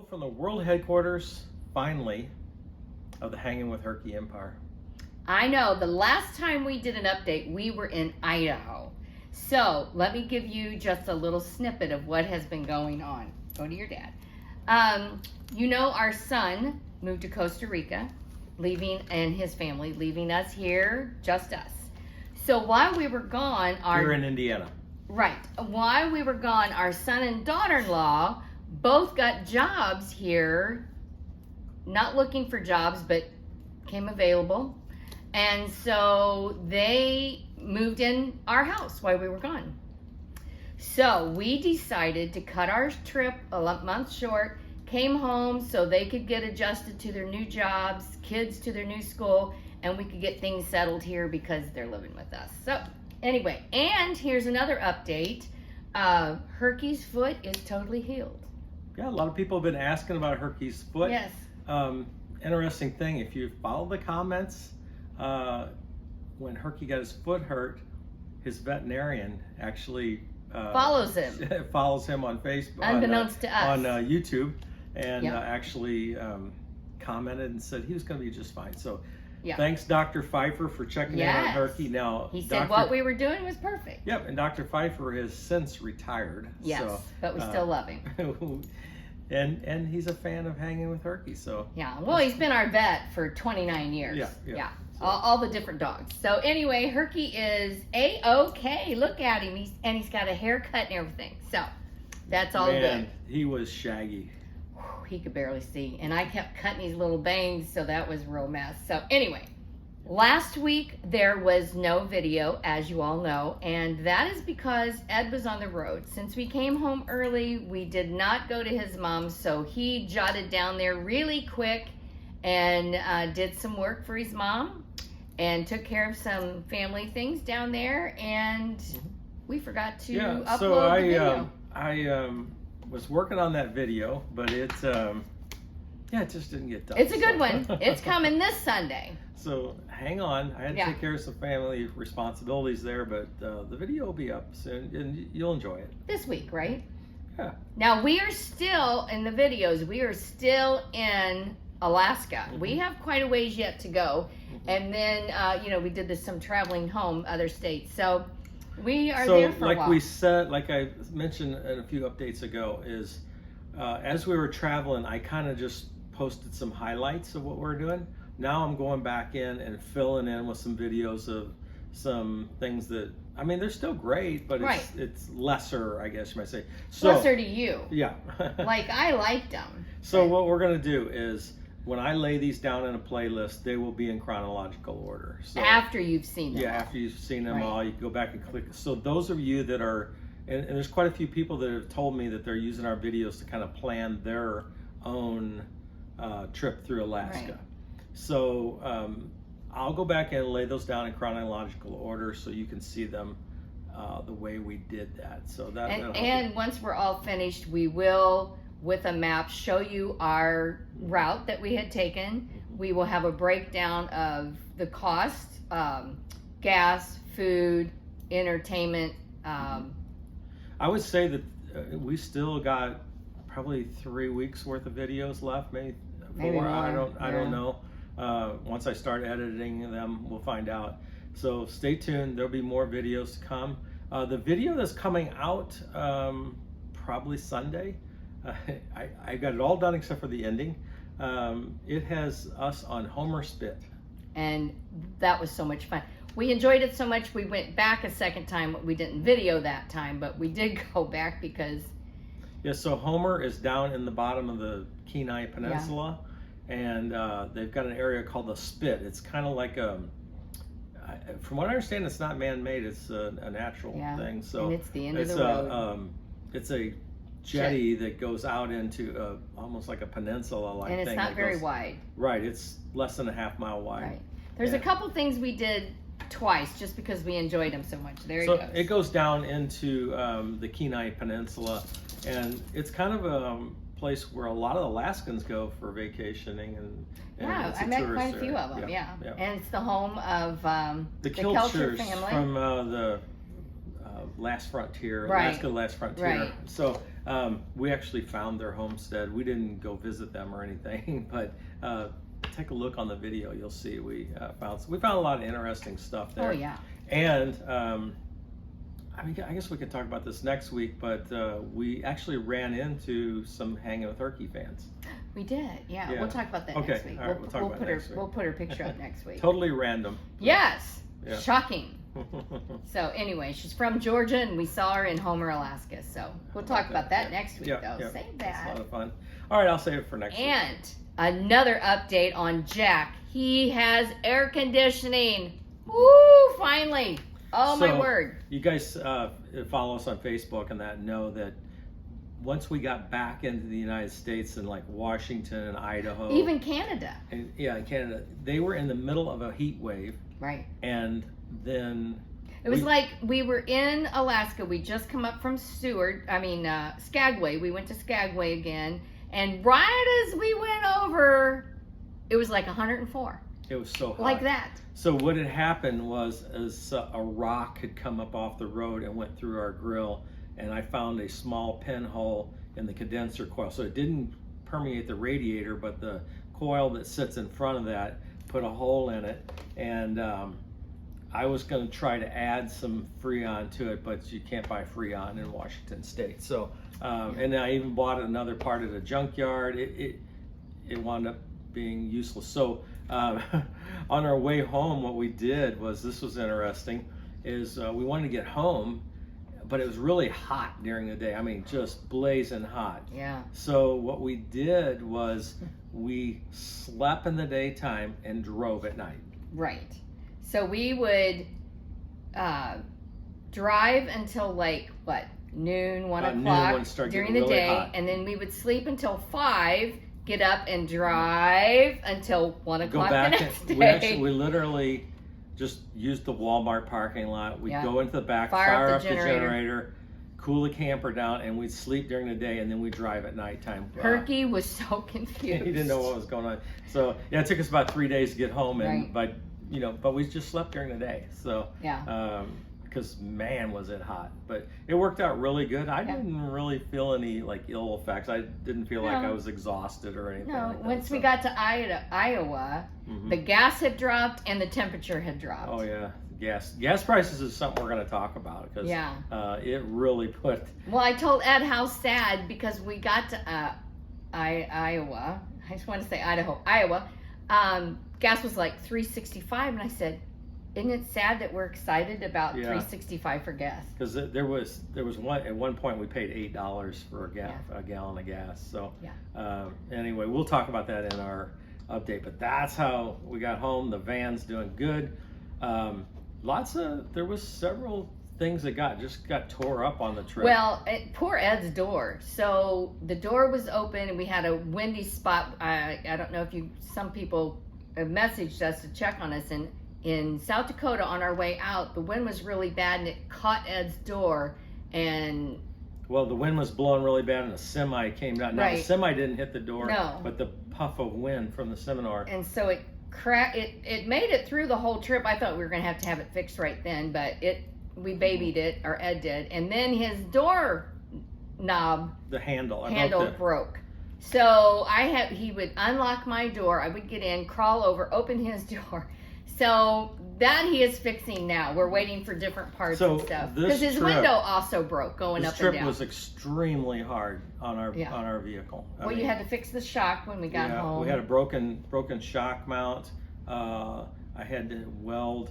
Hello from the world headquarters, finally, of the Hanging with Herky Empire. I know, the last time we did an update, we were in Idaho. So let me give you just a little snippet of what has been going on. Go to your dad. You know, our son moved to Costa Rica, and his family, leaving us here, just us. So while we were gone, Here in Indiana. Right. While we were gone, our son and daughter-in-law both got jobs here, not looking for jobs, but came available. And so they moved in our house while we were gone. So we decided to cut our trip a month short, came home so they could get adjusted to their new jobs, kids to their new school, and we could get things settled here because they're living with us. So anyway, and here's another update. Herky's foot is totally healed. Yeah, a lot of people have been asking about Herky's foot. Yes. Interesting thing, if you follow the comments, when Herky got his foot hurt, his veterinarian actually follows him. Follows him on Facebook, unbeknownst to us, on YouTube, and Yep. Actually commented and said he was going to be just fine. So. Yeah. Thanks, Dr. Pfeiffer, for checking in on Herky. Now, he said what we were doing was perfect. Yep, and Dr. Pfeiffer has since retired. Yes, so, but we still love him. and he's a fan of Hanging with Herky. So yeah, well, he's been our vet for 29 years. Yeah. So. All the different dogs. So anyway, Herky is A-OK. Look at him. He's got a haircut and everything. So that's all good. He was shaggy. He could barely see, and I kept cutting these little bangs, so that was a real mess. So anyway, last week there was no video, as you all know, and that is because Ed was on the road. Since we came home early, we did not go to his mom's, so he jotted down there really quick and did some work for his mom and took care of some family things down there, and we forgot to upload the video. I was working on that video, but it just didn't get done. It's a good one. It's coming this Sunday. So hang on. I had to take care of some family responsibilities there, but the video will be up soon, and you'll enjoy it. This week, right? Yeah. Now, we are still, in the videos, we are still in Alaska. We have quite a ways yet to go. And then, we did some traveling home, other states. So we are there for a while. So, we said, like I mentioned in a few updates ago, is as we were traveling, I kind of just posted some highlights of what we're doing. Now I'm going back in and filling in with some videos of some things that, I mean, they're still great, but it's lesser, I guess you might say. So, lesser to you. Yeah. Like, I liked them. So what we're going to do is, when I lay these down in a playlist, they will be in chronological order. So, after you've seen them. Yeah, after you've seen them all, you can go back and click. So those of you that are, and there's quite a few people that have told me that they're using our videos to kind of plan their own trip through Alaska. Right. So I'll go back and lay those down in chronological order so you can see them the way we did that. So and once we're all finished, we will, with a map, show you our route that we had taken. We will have a breakdown of the cost, gas, food, entertainment. I would say that we still got probably 3 weeks worth of videos left, maybe 4. More. I don't know. Once I start editing them, we'll find out. So stay tuned. There'll be more videos to come. The video that's coming out probably Sunday. I got it all done except for the ending. It has us on Homer Spit. And that was so much fun. We enjoyed it so much we went back a second time. We didn't video that time, but we did go back because... Yeah, so Homer is down in the bottom of the Kenai Peninsula, and they've got an area called the Spit. It's kind of like from what I understand, it's not man-made. It's a natural thing. So and it's the end of the road. It's a jetty that goes out into almost like a peninsula-like thing. And it's not very wide. Right, it's less than a half-mile wide. Right. There's a couple things we did twice just because we enjoyed them so much. There so it goes. It goes down into the Kenai Peninsula, and it's kind of a place where a lot of Alaskans go for vacationing, and I met quite a few of them. Yeah. And it's the home of the Kelcher family from the Last Frontier, Alaska Last Frontier. Right. So We actually found their homestead. We didn't go visit them or anything, but take a look on the video. You'll see we found a lot of interesting stuff there. Oh yeah. And I mean, I guess we could talk about this next week, but we actually ran into some Hanging with Herky fans. We did, yeah. Yeah. We'll talk about that Okay, next week. all right, we'll talk about it next week. We'll put her picture up next week. Totally random. Yes. Yeah. Shocking. So anyway, she's from Georgia, and we saw her in Homer, Alaska. So we'll talk about that next week, though. Save That's a that. lot of fun. All right, I'll save it for next week. And another update on Jack. He has air conditioning. Woo! Finally. Oh my word. You guys follow us on Facebook and that know that once we got back into the United States and like Washington and Idaho, Even Canada. and in Canada, they were in the middle of a heat wave, Right. and then It was like we were in Alaska. We just come up from Skagway. We went to Skagway again. And right as we went over, it was like 104. it was so hot. Like that. So what had happened was a rock had come up off the road and went through our grill, and I found a small pinhole in the condenser coil. So it didn't permeate the radiator, but the coil that sits in front of that put a hole in it. And I was going to try to add some Freon to it, but you can't buy Freon in Washington State. So, and I even bought another part at a junkyard. It wound up being useless. So on our way home, what we did was, this was interesting, is we wanted to get home, but it was really hot during the day. I mean, just blazing hot. Yeah. So what we did was we slept in the daytime and drove at night. Right. So we would drive until like, what, noon, 1 Noon, o'clock when it started during getting the really day. hot. And then we would sleep until 5, get up and drive until 1 Go o'clock back the next and day. we literally just used the Walmart parking lot. We'd Yeah. go into the back, Fire up up the the generator, cool the camper down, and we'd sleep during the day, and then we'd drive at nighttime. Herky was so confused. He didn't know what was going on. So yeah, it took us about 3 days to get home, and Right. but we just slept during the day. So Yeah. because man, was it hot. But it worked out really good. I Yeah. didn't really feel any like ill effects. I didn't feel like No. I was exhausted or anything. No, like that, once we so. got to Iowa, Mhm. the gas had dropped and the temperature had dropped. Oh yeah, gas prices is something we're going to talk about because Yeah. It really put. Well, I told Ed how sad, because we got to Iowa. I just want to say Iowa. Gas was like $3.65, and I said, "Isn't it sad that we're excited about Yeah. $3.65 for gas?" Because there was one at one point we paid $8 for a gallon of gas. So anyway, we'll talk about that in our update. But that's how we got home. The van's doing good. There was several things that got tore up on the trip. Well, poor Ed's door. So the door was open, and we had a windy spot. I don't know if some people have messaged us to check on us, and in South Dakota on our way out, the wind was really bad, and it caught Ed's door, and well, the wind was blowing really bad, and a semi came down. Now, the Right. semi didn't hit the door, No. but the puff of wind from the seminar. and so it cracked. It made it through the whole trip. I thought we were going to have it fixed right then, but we babied it, or Ed did, and then his door knob The handle broke. So he would unlock my door. I would get in, crawl over, open his door. So that he is fixing now. We're waiting for different parts and stuff, because his window also broke going up and This down. trip was extremely hard on our vehicle. Well, you had to fix the shock when we got home. We had a broken shock mount. I had to weld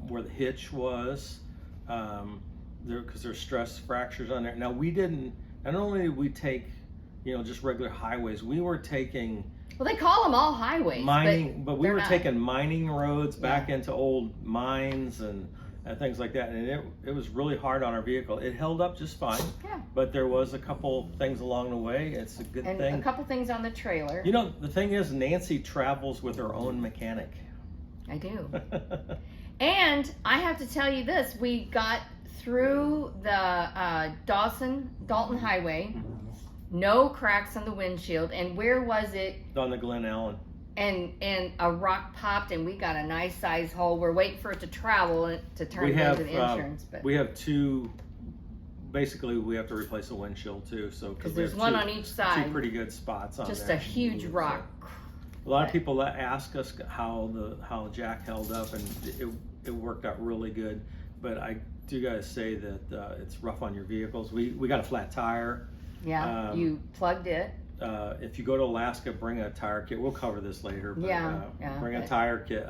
where the hitch was, because there's stress fractures on there. Now not only did we take just regular highways, we were taking Well, they call them all highways. mining, but we they're were not. taking mining roads back into old mines and things like that, and it was really hard on our vehicle. It held up just fine, Yeah. but there was a couple things along the way. It's a good And thing. a couple things on the trailer. The thing is, Nancy travels with her own mechanic. I do. And I have to tell you this: we got through the Dalton Highway, no cracks on the windshield, and where was it? On the Glen Allen. And a rock popped, and we got a nice size hole. We're waiting for it to travel to turn it into the insurance. But we have two basically we have to replace a windshield too. So because there's one on each side. Two pretty good spots on Just there. a huge rock. So, a lot of people ask us how the jack held up, and it worked out really good. But I do gotta say that it's rough on your vehicles. We got a flat tire. Yeah, you plugged it. If you go to Alaska, bring a tire kit. We'll cover this later. But, bring a tire kit.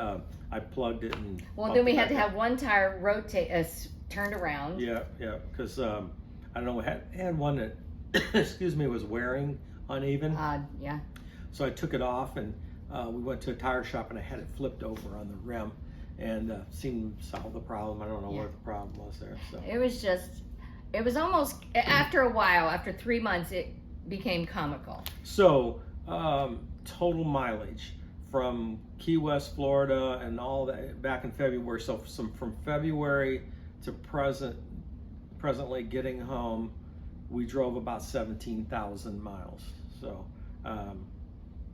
I plugged it and. Well, then we had to have one tire turned around. Yeah, because I don't know, we had one that, excuse me, was wearing uneven. Yeah. So I took it off and we went to a tire shop and I had it flipped over on the rim and seemed to solve the problem. I don't know what the problem was there. So It was almost, after a while, after 3 months, it became comical. So total mileage from Key West, Florida, and all that back in February. So from February to presently getting home, we drove about 17,000 miles. So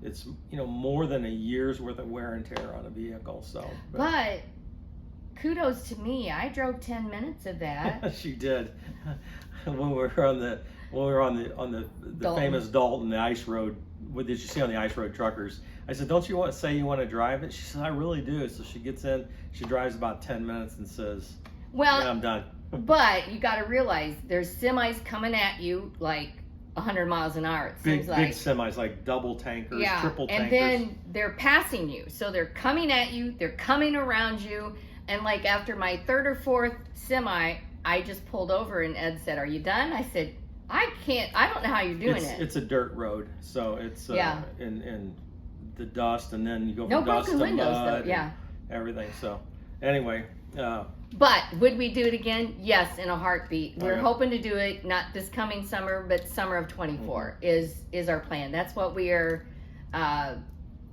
it's more than a year's worth of wear and tear on a vehicle. So, but kudos to me, I drove 10 minutes of that. She did. when we were on the famous Dalton, the ice road. What did you see on the ice road truckers? I said, don't you say you want to drive it? She said, I really do. So she gets in, she drives about 10 minutes and says, well, yeah, I'm done. But you got to realize there's semis coming at you like 100 miles an hour. It seems like big semis, like double tankers, triple tankers. And then they're passing you. So they're coming at you, they're coming around you. And like after my third or fourth semi, I just pulled over and Ed said, are you done? I said, I don't know how you're doing it. It's a dirt road. So it's in the dust, and then you go from no dust broken to windows mud though, everything. So anyway. But would we do it again? Yes, in a heartbeat. We're yeah. hoping to do it not this coming summer, but summer of 24 is our plan. That's what we are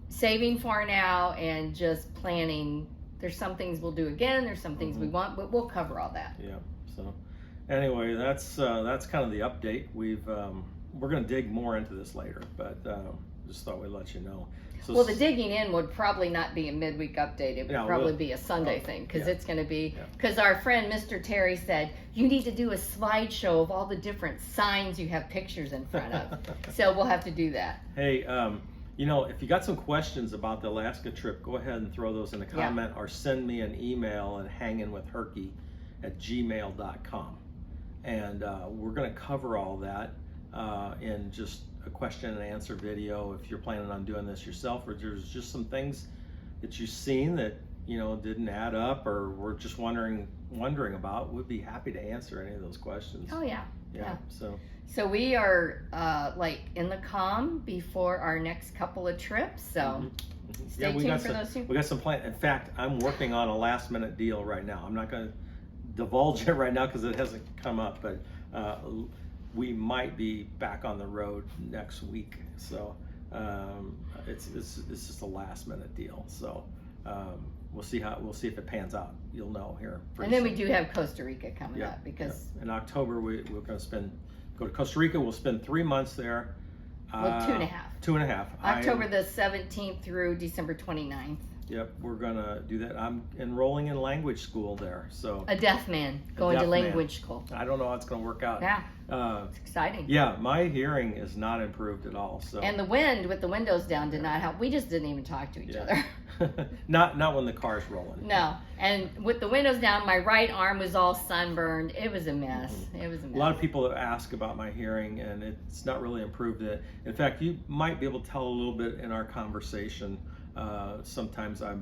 saving for now and just planning. There's some things we'll do again. There's some things we want, but we'll cover all that. Yeah. So anyway, that's kind of the update. We're going to dig more into this later, but just thought we'd let you know. So, well, the digging in would probably not be a midweek update. It would probably be a Sunday thing because it's going to be, because our friend Mr. Terry said, you need to do a slideshow of all the different signs you have pictures in front of. So we'll have to do that. Hey, if you got some questions about the Alaska trip, go ahead and throw those in a comment or send me an email at hangingwithherky@gmail.com. And we're going to cover all that in just a question and answer video if you're planning on doing this yourself, or there's just some things that you've seen that didn't add up or we're just wondering about. We'd be happy to answer any of those questions. Oh yeah. So we are like in the calm before our next couple of trips, so stay tuned for those two. We got some plans. In fact, I'm working on a last minute deal right now. I'm not going to divulge it right now because it hasn't come up, but we might be back on the road next week. So it's just a last minute deal. So we'll see if it pans out. You'll know here. And then we do have Costa Rica coming up because in October we're going to go to Costa Rica. We'll spend 3 months there. Well, 2.5. 2.5. October the 17th through December 29th. Yep, we're gonna do that. I'm enrolling in language school there, so a deaf man going to language school. I don't know how it's gonna work out. Yeah, it's exciting. Yeah, my hearing is not improved at all. So and the wind with the windows down did not help. We just didn't even talk to each other. not when the car's rolling. No, and with the windows down, my right arm was all sunburned. It was a mess. It was a mess. A lot of people have asked about my hearing, and it's not really improved it. In fact, you might be able to tell a little bit in our conversation. Sometimes I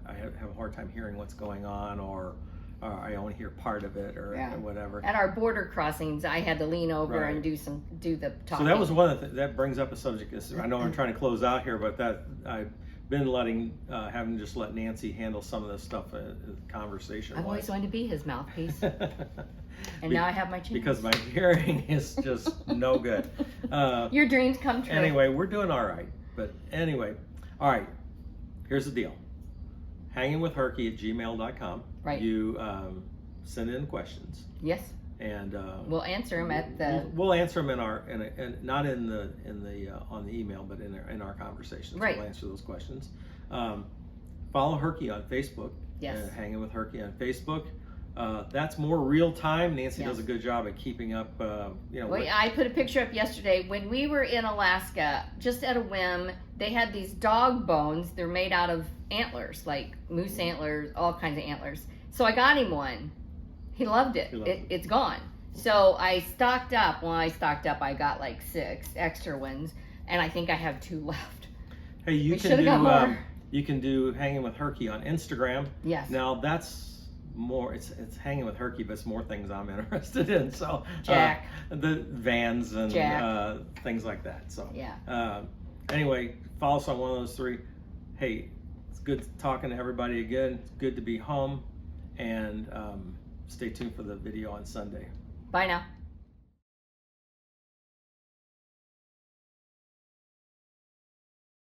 have a hard time hearing what's going on, or I only hear part of it, or whatever. At our border crossings, I had to lean over and do the talking. So that was one of that brings up a subject. I know I'm trying to close out here, but that I've been having just let Nancy handle some of this stuff conversation. I've always wanted to be his mouthpiece, and now I have my chance. Because my hearing is just no good. Your dreams come true. Anyway, we're doing all right. But anyway, all right. Here's the deal. Hangingwithherky@gmail.com. Right. You send in questions. Yes. And we'll answer them at the. We'll answer them not in the on the email, but in our conversations. Right. We'll answer those questions. Follow Herky on Facebook. Yes. Hanging with Herky on Facebook. that's more real time. Nancy Yes. does a good job at keeping up. Well, I put a picture up yesterday when we were in Alaska, just at a whim. They had these dog bones. They're made out of antlers, like moose antlers, all kinds of antlers. So I got him one. He loved it. It's gone. So I stocked up. When I stocked up, I got like 6 extra ones, and I think I have 2 left. Hey, you can do Hanging with Herky on Instagram. Yes. Now that's more. It's Hanging with Herky, but it's more things I'm interested in. So Jack, the vans and things like that. So yeah. Anyway, follow us on one of those 3. Hey, it's good talking to everybody again. It's good to be home, and stay tuned for the video on Sunday. Bye now.